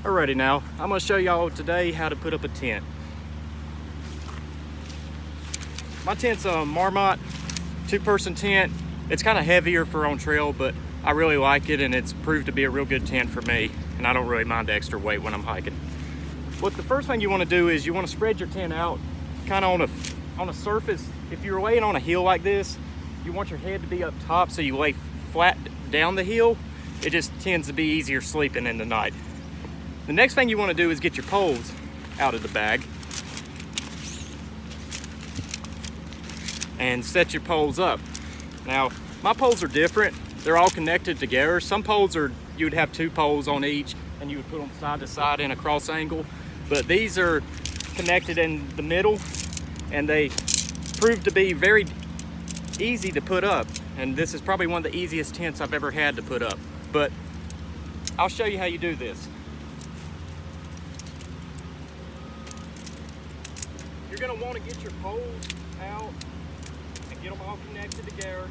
Alrighty, now I'm going to show y'all today how to put up a tent. My tent's a Marmot 2-person tent. It's kind of heavier for on trail, but I really like it, and it's proved to be a real good tent for me, and I don't really mind the extra weight when I'm hiking. What the first thing you want to do is you want to spread your tent out kind of on a surface. If you're laying on a hill like this, you want your head to be up top, so you lay flat down the hill. It just tends to be easier sleeping in the night. The next thing you want to do is get your poles out of the bag and set your poles up. Now, my poles are different. They're all connected together. Some poles you would have 2 poles on each, and you would put them side to side in a cross angle. But these are connected in the middle, and they prove to be very easy to put up. And this is probably one of the easiest tents I've ever had to put up. But I'll show you how you do this. You're going to want to get your poles out and get them all connected together.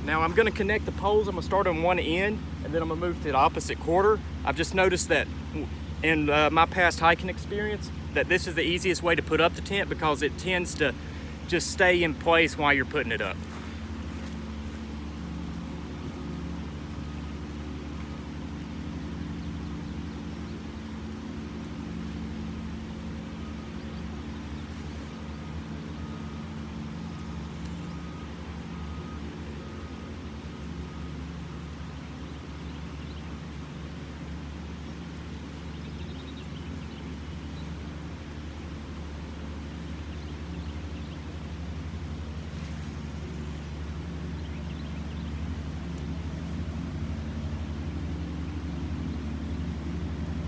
Now I'm going to connect the poles. I'm going to start on one end, and then I'm going to move to the opposite quarter. I've just noticed that in my past hiking experience that this is the easiest way to put up the tent because it tends to just stay in place while you're putting it up.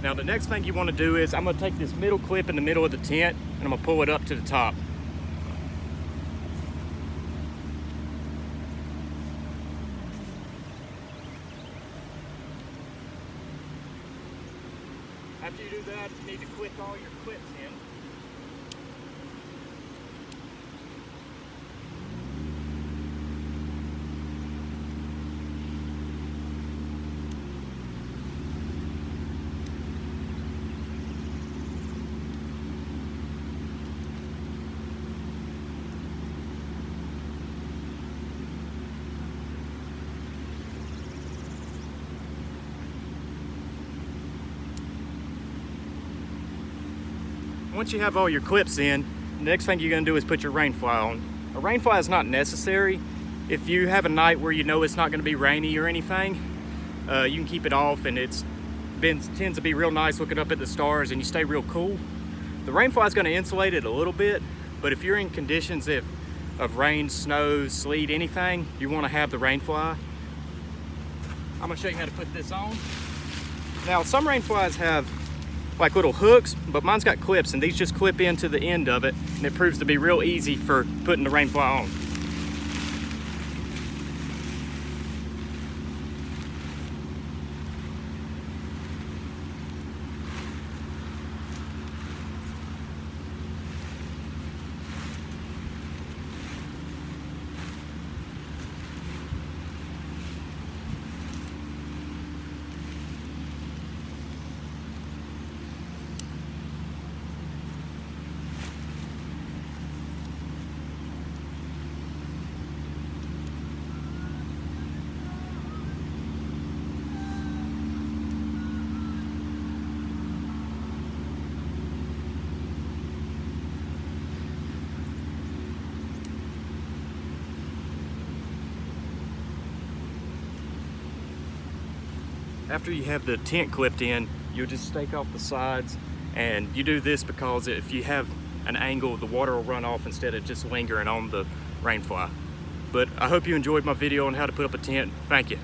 Now the next thing you want to do is I'm going to take this middle clip in the middle of the tent and I'm going to pull it up to the top. After you do that, you need to click all your clips in. Once you have all your clips in, the next thing you're going to do is put your rain fly on. A rain fly is not necessary. If you have a night where you know it's not going to be rainy or anything, you can keep it off, and tends to be real nice looking up at the stars, and you stay real cool. The rain fly is going to insulate it a little bit, but if you're in conditions of rain, snow, sleet, anything, you want to have the rain fly. I'm going to show you how to put this on. Now, some rain flies have like little hooks, but mine's got clips, and these just clip into the end of it, and it proves to be real easy for putting the rain fly on. After you have the tent clipped in, you'll just stake off the sides, and you do this because if you have an angle, the water will run off instead of just lingering on the rain fly. But I hope you enjoyed my video on how to put up a tent. Thank you.